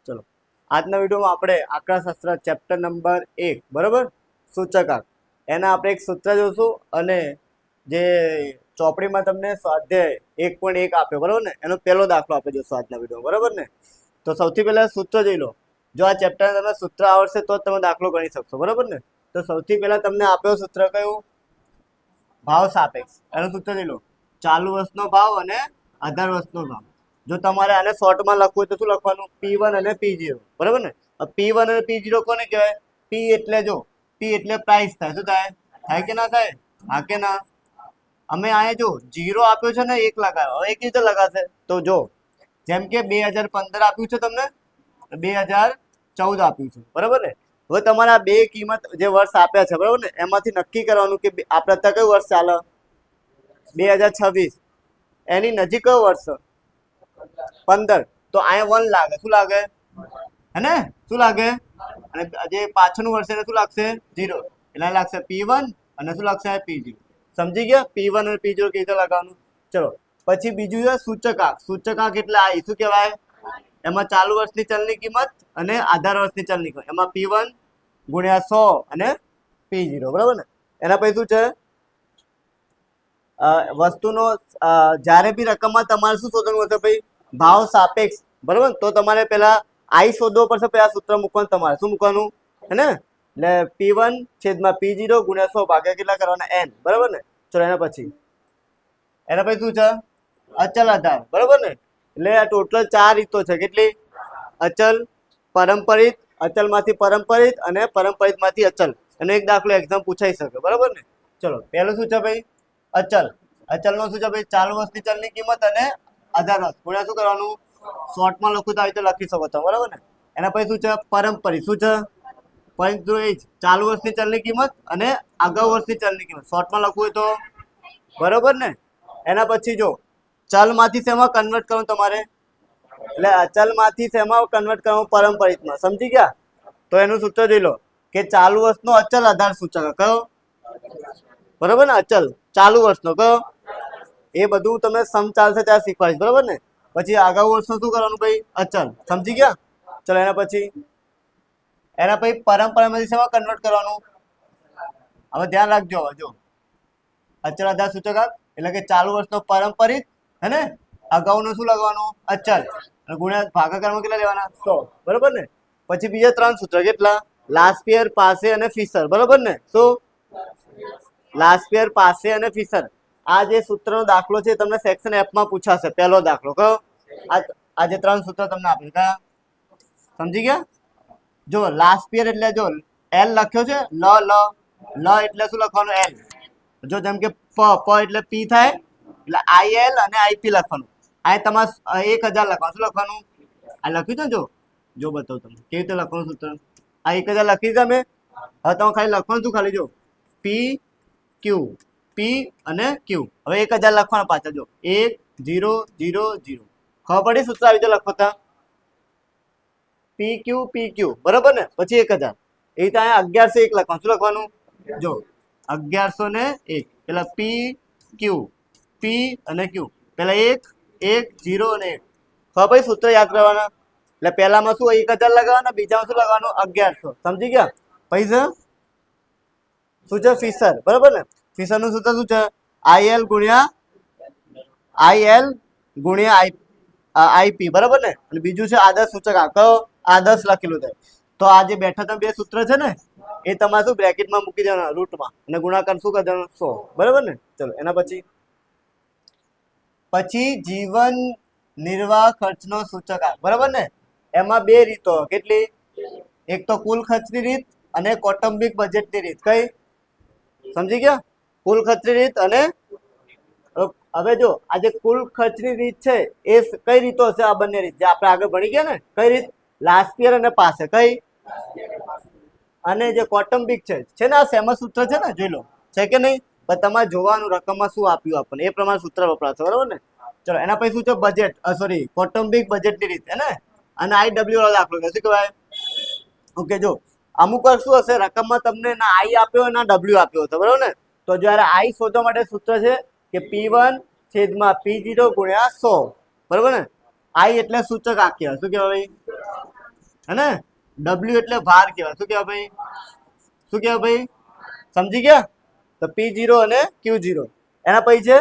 ચલો આજના વિડીયોમાં આપણે આંકડાશાસ્ત્ર ચેપ્ટર નંબર 1 બરાબર સૂચકાંક એના આપણે એક સૂત્ર જોશું અને જે ચોપડીમાં તમને સ્વાધ્યાય 1.1 આપ્યો બરાબર ને એનો પહેલો દાખલો આપણે જોશું આજના વિડીયોમાં બરાબર ને. તો સૌથી પહેલા સૂત્ર જોઈ લો. જો આ ચેપ્ટરમાં તમને સૂત્ર આવડશે તો જ તમે દાખલો ગણી શકશો બરાબર ને. તો સૌથી પહેલા તમને આપ્યો સૂત્ર કયું? ભાવ સાપેક્ષ. એનું સૂત્ર જોઈ લો. ચાલુ વર્ષનો ભાવ અને આધાર વર્ષનો ભાવ. જો તમારે આને શોર્ટમાં લખવું હોય તો શું લખવાનું? P1 અને P0 બરાબર ને. P1 અને P0 કોને કહેવાય? P એટલે જો P એટલે પ્રાઇસ થાય. શું થાય? થાય કે ના થાય? હા કે ના? અમે આયા જો 0 આપ્યો છે ને 1 લગાવ્યો. હવે એક રીતે લગાશે તો જો જેમ કે 2015 આપ્યું છે તમને, 2014 આપ્યું છે બરાબર ને. હવે તમારા બે કિંમત જે વર્ષ આપ્યા છે બરાબર ને એમાંથી નક્કી કરવાનું કે આપણે અત્યારે કયું વર્ષ ચાલે? 2026. એની નજીક કયું વર્ષ? 15. તો અહીંયા 1 લાગે. શું લાગે? હે ને? શું લાગે? અને જે પાછળનું વર્ષ એને શું લાગશે? 0. એટલે લાગશે P1 અને શું લાગશે? P0. સમજી ગયા? P1 અને P0 કેવી રીતે લગાવવાનું? ચલો પછી બીજું છે સૂચકાંક. સૂચકાંક એટલે આ શું કહેવાય? એમાં ચાલુ વર્ષની ચલની કિંમત અને આધાર વર્ષની ચલની કિંમત. એમાં P1 ગુણ્યા 100 અને P0 બરાબર ને. એના પછી શું છે? વસ્તુનો જ્યારે બી રકમમાં તમારે શું શોધવાનું હશે ભાઈ? ભાવ સાપેક્ષ બરાબર. તો તમારે પહેલા આઈ શોધવો પડશે. પહેલા સૂત્ર મૂકવાનું. તમારે શું મૂકવાનું? હે ને? એટલે P1 છેદમાં P0 ગુણ્યા 100 ભાગ્યા કેટલા કરવાના? n બરાબર ને. ચલો એના પછી શું છે? અચલ આધાર બરાબર ને. એટલે આ ટોટલ 4 રીતો છે. કેટલી? અચલ, પારંપરિક, અચલમાંથી પારંપરિક અને પારંપરિકમાંથી અચલ. એનો એક દાખલો એક્ઝામ પૂછાઈ શકે બરાબર ને. ચલો પહેલું શું છે ભાઈ? અચલ. અચલનો શું છે ભાઈ? ચાલુ વર્ષની ચલની કિંમત અને આધાર વર્ષ ગુણ્યા શું કરવાનું? શોર્ટમાં લખું તો આવી રીતે લખી શકો તમે બરાબર ને. એના પછી શું છે? પારંપરિક. શું છે? પરંતુ એ જ ચાલુ વર્ષની ચલની કિંમત અને અગાઉ વર્ષની ચલની કિંમત શોર્ટમાં લખવું હોય તો બરોબર ને. એના પછી જો ચલમાંથી શેમાં કન્વર્ટ કરવું તમારે? એટલે અચલમાંથી શેમાં કન્વર્ટ કરવું? પારંપરિકમાં. સમજી ગયા? તો એનું સૂત્ર જોઈ લો કે ચાલુ વર્ષનો અચલ આધાર સૂચક કયો? બરોબર ને. અચલ ચાલુ વર્ષનો કયો? એ બધું તમે સમ ચાલશે ત્યાં શીખવાડીશ બરોબર ને. પછી અગાઉ વર્ષનું શું કરવાનું ભાઈ? અચલ. સમજી ગયા? ચલો એના પછી પરંપરામાંથી શેમાં કન્વર્ટ કરવાનું? હવે ધ્યાન રાખજો. હવે જો અચલ આધાર સૂચકાંક એટલે કે ચાલુ વર્ષનો પારંપરિક હે ને અગાઉનું શું લખવાનું? અચલ. ગુણ્યા ભાગાકારમાં કેટલા લેવાના? 100 બરોબર ને. પછી બીજા 3 સૂત્ર કેટલા? લાસ્પિયર, પાસે અને ફિશર બરોબર ને. શું? લાસ્પિયર, પાસે અને ફિશર. આ જે સૂત્રનો દાખલો છે તમને સેક્શન F માં પૂછાશે. પહેલો દાખલો કયો? આ જે 3 સૂત્ર તમને આપ્યું કા સમજી ગયા? જો લાસ્પિયર એટલે જો L લખ્યો છે લ એટલે શું લખવાનું? L. જો જેમ કે પ એટલે P થાય એટલે IL અને IP લખવાનું. આ તમારે 1000 લખવાનું. શું લખવાનું? આ લખ્યું છે જો બતાવું તમને કેવી રીતે લખવાનું સૂત્ર. આ 1000 લખી તમે. હવે તમે ખાલી લખવાનું શું? ખાલી જો P Q P અને Q. હવે 1000 લખવાના પાછા જો 1 0 0 0. ખબર પડી સૂત્ર આવી રીતે લખતા? PQ બરાબર ને. પછી 1000 એ રીતે અહીંયા 1101 લખવાનું. શું લખવાનું? જો 1101 પેલા PQ P અને Q પેલા 1 1 0 અને 1. ખબર પડી સૂત્ર યાદ કરવાના. એટલે પહેલામાં શું 1000 લગાવવાના, બીજામાં શું લગાવવાનું? 1100. સમજી ગયા? પૈસા શું છે? ફિશર બરાબર ને. ફિશર નું સૂત્ર શું છે? IL ગુણ્યા IP બરાબર ને. અને બીજું છે આદર્શ સૂચકાંક. કયો? આદર્શ લખેલું છે. તો આ જે બેઠા તમે બે સૂત્ર છે ને એ તમારે શું બ્રેકેટમાં મૂકી દેવાના રૂટમાં અને ગુણાકાર શું કરી દેવાનો? 100 બરાબર ને. ચલો એના પછી જીવન નિર્વાહ ખર્ચનો સૂચકાંક બરાબર ને. એમાં બે રીતો. કેટલી? એક તો કુલ ખર્ચની રીત અને કૌટુંબિક બજેટની રીત. કઈ? સમજી ગયા? કુલ ખર્ચની રીત અને હવે જો આ જે કુલ ખર્ચની રીત છે એ કઈ રીતો હશે? આ બંને રીત જે આપણે આગળ ભણી ગયા ને. કઈ રીત? લાસ્પિયર અને પાસે. કઈ? અને જે કૌટુંબિક છે ને આ સેમ સૂત્ર છે ને જોઈ લો છે કે નહીં. પણ તમારે જોવાનું રકમમાં શું આપ્યું આપણને એ પ્રમાણે સૂત્ર વપરાશે બરાબર ને. ચલો એના પછી શું છે? બજેટ સોરી કૌટુંબિક બજેટની રીત હે ને. અને IW વાળો દાખલો શું કહેવાય? ઓકે જો અમુક વાર શું હશે રકમમાં તમને ના I આપ્યો ના W આપ્યો હતો બરાબર ને. તો જ્યારે I શોધવા માટે સૂત્ર છે કે P1 છેદમાં P0 ગુણ્યા 100 બરાબર ને. I એટલે સૂચક આંકીય. શું કહેવાય? હે ને? ડબલ્યુ એટલે ભાર કહેવાય. શું કહેવાય ભાઈ? શું કહેવાય ભાઈ? સમજી ગયા? તો P0 અને Q0 એના પછી છે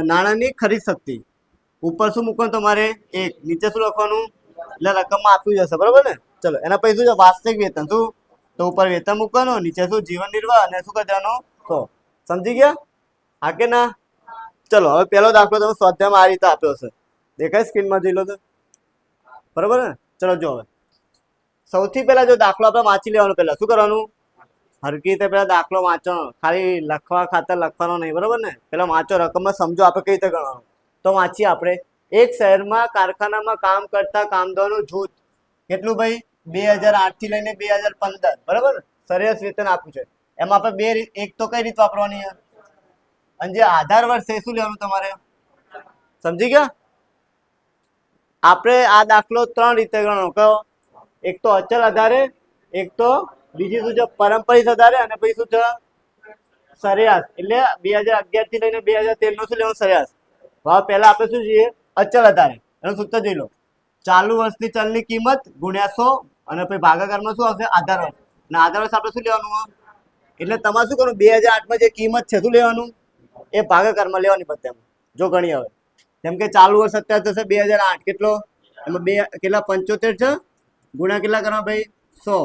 નાણાંની ખરીદ શક્તિ. ઉપર શું મૂકવાનું તમારે? 1. નીચે શું લખવાનું? એટલે રકમમાં આપ્યું જશે, બરોબર ને? ચલો એના પછી શું છે? વાસ્તવિક વેતન. શું? તો ઉપર વેતન મૂકવાનું, નીચે શું? જીવન નિર્વાહ, અને શું કરી દેવાનું? 100. સમજી ગયા? હા કે ના? ચલો હવે પહેલો દાખલો તમે સ્વાધ્યાયમાં આ રીતે આપ્યો છે. દેખાય સ્ક્રીનમાં જોઈ લો તો, બરોબર ને? ચલો જો હવે સૌથી પહેલા જો દાખલો આપણે વાંચી લેવાનો. પહેલા શું કરવાનું? હરકી રીતે પેલા દાખલો વાંચો, ખાલી લખવા ખાતર લખવાનો નહીં, બરોબર ને? પેલા વાંચો, રકમમાં સમજો આપણે કઈ રીતે ગણવાનું. તો વાંચીએ આપણે. એક શહેરમાં કારખાનામાં કામ કરતા કામદારોનું જૂથ કેટલું ભાઈ? 2008 થી લઈને 2015, બરોબર? સરેરાશ વેતન આપ્યું છે. એમાં આપણે બે રીત, એક તો કઈ રીત વાપરવાની છે, અને જે આધાર વર્ષ છે શું લેવાનું તમારે? સમજી ગયા? આપણે આ દાખલો 3 રીતે ગણવાનો. કયો? એક તો અચલ આધારે, એક તો બીજી શું છે? પારંપરિક આધારે, અને પછી શું છે? સરેરાશ. એટલે 2011 થી લઈને 2013 નો શું લેવાનું? સરેરાશ. હવે પહેલા આપણે શું જોઈએ? અચલ આધારે. એનું સૂત્ર જોઈ લો. ચાલુ વર્ષની ચલની કિંમત ગુણ્યા 100, અને પછી ભાગાકારમાં શું આવશે? આધાર વર્ષ. અને આધાર વર્ષ આપણે શું લેવાનું? એટલે તમારે શું કરવાનું? 2008 માં જે કિંમત છે શું લેવાનું? એ ભાગાકારમાં લેવાની બધામાં. જો ગણી હવે, જેમ કે ચાલુ વર્ષ અત્યારે થશે 2008, કેટલો? એમાં બે કેટલા? 75 છે, ગુણ્યા કેટલા કરવા ભાઈ? 100.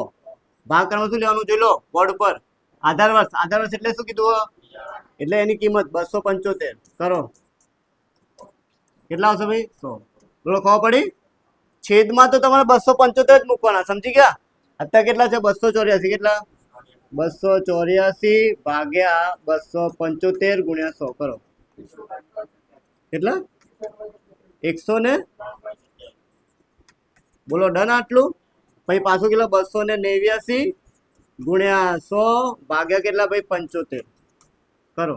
ભાગાકારમાં શું લેવાનું? જોઈ લો બોર્ડ ઉપર. આધાર વર્ષ. આધાર વર્ષ એટલે શું કીધું? એટલે એની કિંમત 275 કરો. કેટલા આવશે ભાઈ? 100. બોલો, ખબર પડી? છેદમાં તો તમારે 275 જ મૂકવાના. સમજી ગયા? અત્યારે કેટલા છે? 284. કેટલા? 284 ભાગ્યા 275 ગુણ્યા 100 કરો. કેટલા? 100 ને? બોલો ડન આટલું? પછી પાછું કેટલા? 289 ગુણ્યા 100 ભાગ્યા કેટલા ભાઈ? 75 કરો.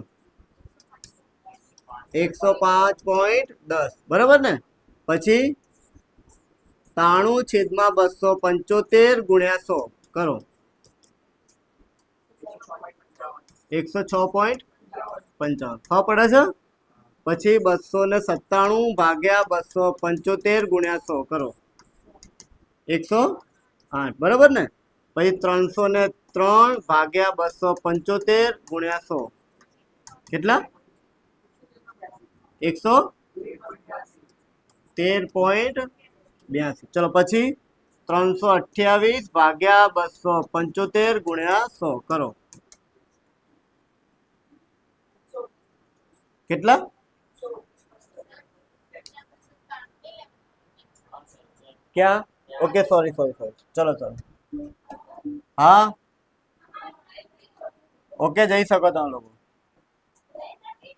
105.10, બરાબર ને? પછી 93 છેદમાં 275 ગુણ્યા 100 કરો. 106.55. ખબર પડે છે? પછી 297 ભાગ્યા 275 ગુણ્યા 100 કરો. 108, બરાબર ને? પછી 303 ભાગ્યા 275 ગુણ્યા 100 કેટલા? 113.82. ચલો પછી 328 ભાગ્યા 275 ગુણ્યા 100 કરો. કેટલા? ક્યાં? Okay, sorry. ચલો ચલો. હા, ઓકે, જઈ શકો તમે લોકો.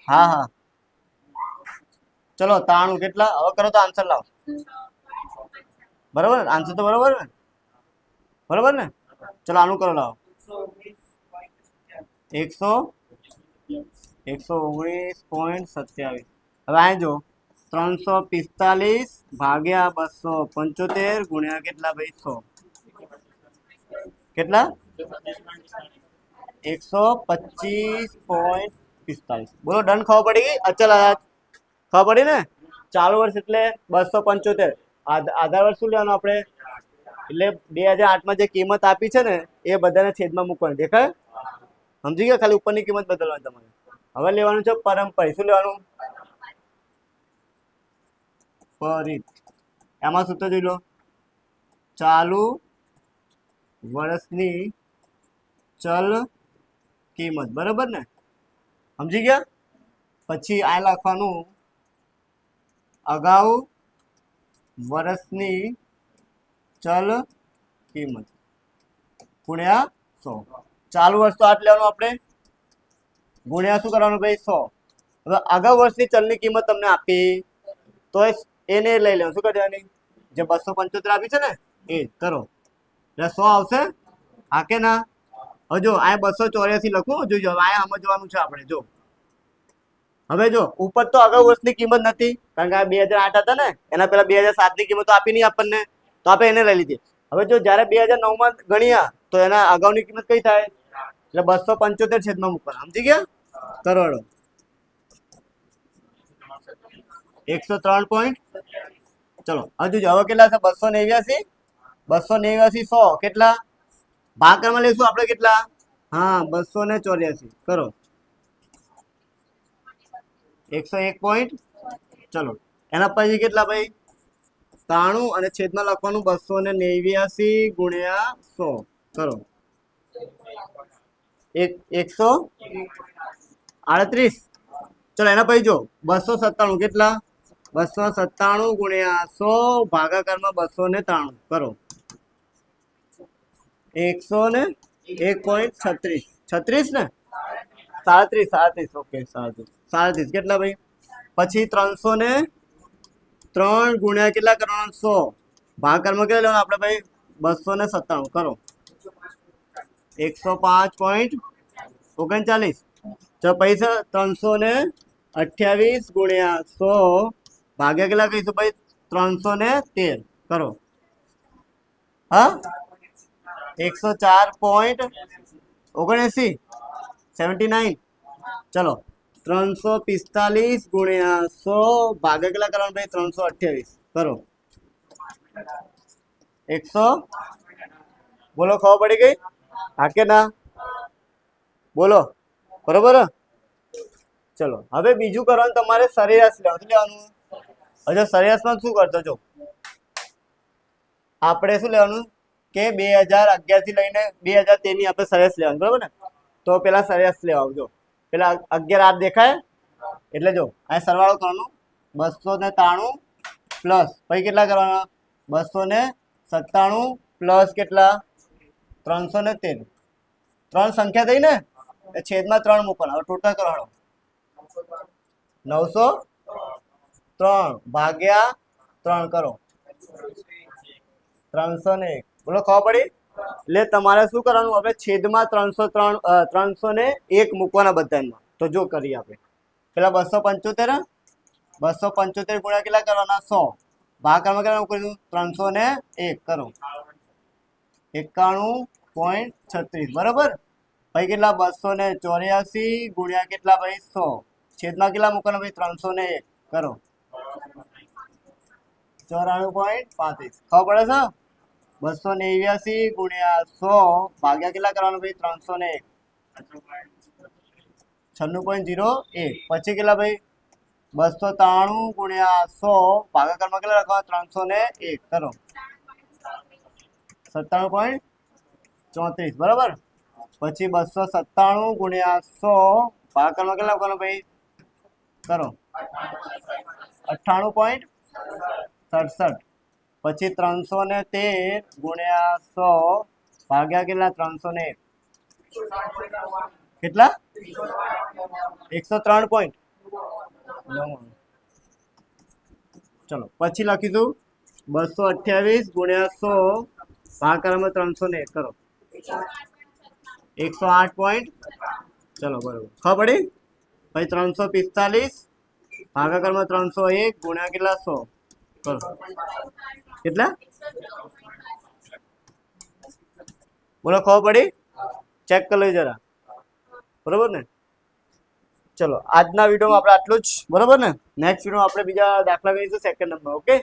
હા. ચલો 93 કેટલા? હવે કરો તો આન્સર લાવો. બરાબર? આન્સર તો બરાબર ને? બરાબર ને? ચલો આનું કરો, લાવો. 119.27. હવે આ જો 345 ભાગ્યા 275 ગુણ્યા કેટલા ભાઈ? 100 કેટલા? 125.45. બોલો ડન. ખબર પડી ગઈ? અચલ આધાર ખબર પડી ને? ચાલુ વર્ષ એટલે 275. આધાર વર્ષ શું લેવાનું આપણે? એટલે 2008 માં જે કિંમત આપી છે ને એ બધાને છેદમાં મૂકવાની. દેખાય? સમજી ગયા? ખાલી ઉપરની કિંમત બદલવાની તમારે. હવે લેવાનું છે પારંપરિક. શું લેવાનું? પરિત. એમાં સૂત્ર જોઈ લો. ચાલુ વર્ષની ચલ કિંમત, બરાબર ને? સમજી ગયા? પછી આ લખવાનું અગાઉ વર્ષની ચલ કિંમત ગુણ્યા 100. ચાલુ વર્ષ તો આટ લેવાનું આપણે, ગુણ્યા શું કરવાનું ભાઈ? 100. હવે અગાઉ વર્ષની ચલની કિંમત તમને આપી તો એને લઈ લેવાનું. શું કરી દેવાની? જે 275 આપી છે ને એ કરો. એટલે 100 આવશે. હા કે ના? હવે જો આ 284 લખું. જોજો હવે આ સમજવાનું છે આપણે. જો હવે જો ઉપર તો અગાઉ વર્ષની કિંમત નથી, કારણ કે આ 2008 હતા ને, એના પહેલા 2007 ની કિંમત આપી નહીં આપણને, તો આપણે એને લઈ લીધી. હવે જો જયારે 2009 માં ગણ્યા તો એના અગાઉની કિંમત કઈ થાય? એટલે 275 છેદમાં મૂકવાના. સમજી ગયા? કરોડો 103. ચલો હજુ હવે કેટલા છે 289 289 100 કેટલા ભાગાકારમાં લઈશું આપણે કેટલા હા 284 કરો 101 પોઈન્ટ ચલો એના પછી કેટલા ભાઈ 93 અને છેદમાં લખવાનું 289 ગુણ્યા 100 કરો 138 ચલો એના પછી જો 297 કેટલા 297 ગુણ્યા 100 ભાગાકારમાં 293 કરો 101.36 36 ને 37 ઓકે 37 કેટલા ભાઈ પછી 303 ગુણ્યા કેટલા કરવાના 100 ભાગાકારમાં કેટલા લેવાના આપણે ભાઈ 297 કરો 105.39 ચલો પૈસા 328 ગુણ્યા 100 ભાગ્યા કેટલા કહીશું ભાઈ 313 કરો હા 104.79 79 ચલો 345 ગુણ્યા 100 ભાગ્યા કેટલા કરવાનું ભાઈ 328 કરો 100 બોલો ખબર પડી ગઈ હા કે ના બોલો બરોબર ચલો હવે બીજું કરવાનું તમારે સરેરાશ લેવાનું હજુ સરેરાશમાં શું કરતો જો આપણે શું લેવાનું કે 2011 થી લઈને 2013 ની આપણે સરેરાશ લેવાનું બરોબર ને તો પેલા સરેરાશ લેવા આવજો પેલા 11 આ દેખાય એટલે જો આ સરવાળો કરવાનો 293 પ્લસ પછી કેટલા કરવાના 297 પ્લસ કેટલા 313 ત્રણ સંખ્યા થઈ ને છેદમાં 3 મૂકવાના હવે ટોટલ કરવાનો 903 ભાગ્યા 3 કરો 301 બોલો ખબર પડી એટલે તમારે શું કરવાનું હવે છેદમાં 301 મૂકવાના બધામાં તો જો કરીએ આપણે પેલા 275 ગુણ્યા કેટલા કરવાના 100 ભાગાકારમાં કેટલા મૂકવાનું 301 કરો 91.36 બરાબર ભાઈ કેટલા 284 ગુણ્યા કેટલા ભાઈ 100 છેદમાં કેટલા મૂકવાના ભાઈ 301 કરો 94.35 ખબર પડે છે 289 ગુણ્યા 100 ભાગ્યા કેટલા કરવાનું ભાઈ 301 96.01 પછી કેટલા ભાઈ 293 ગુણ્યા 100 ભાગાકારમાં કેટલા લખવા 301 કરો 97.34 બરાબર પછી 297 ગુણ્યા 100 ભાગાકારમાં કેટલા લખવાનું ભાઈ કરો 98.67 પછી 313 ગુણ્યા 100 ભાગ્યા કેટલા 301 કેટલા 103 પોઈન્ટ ચલો પછી લખીશું 228 ગુણ્યા 100 ભાગાકારમાં 301 કરો 108 પોઈન્ટ ચલો બરોબર ખબર પડી પછી 345 ભાગાકારમાં 301 ગુણ્યા કેટલા 100 કરો કેટલા બોલો ખબર પડી ચેક કરી લેજો જરા બરોબર ને ચલો આજના વિડીયોમાં આપણે આટલું જ બરોબર ને નેક્સ્ટ વિડીયોમાં આપણે બીજા દાખલા ગણીશું સેકન્ડ નંબર ઓકે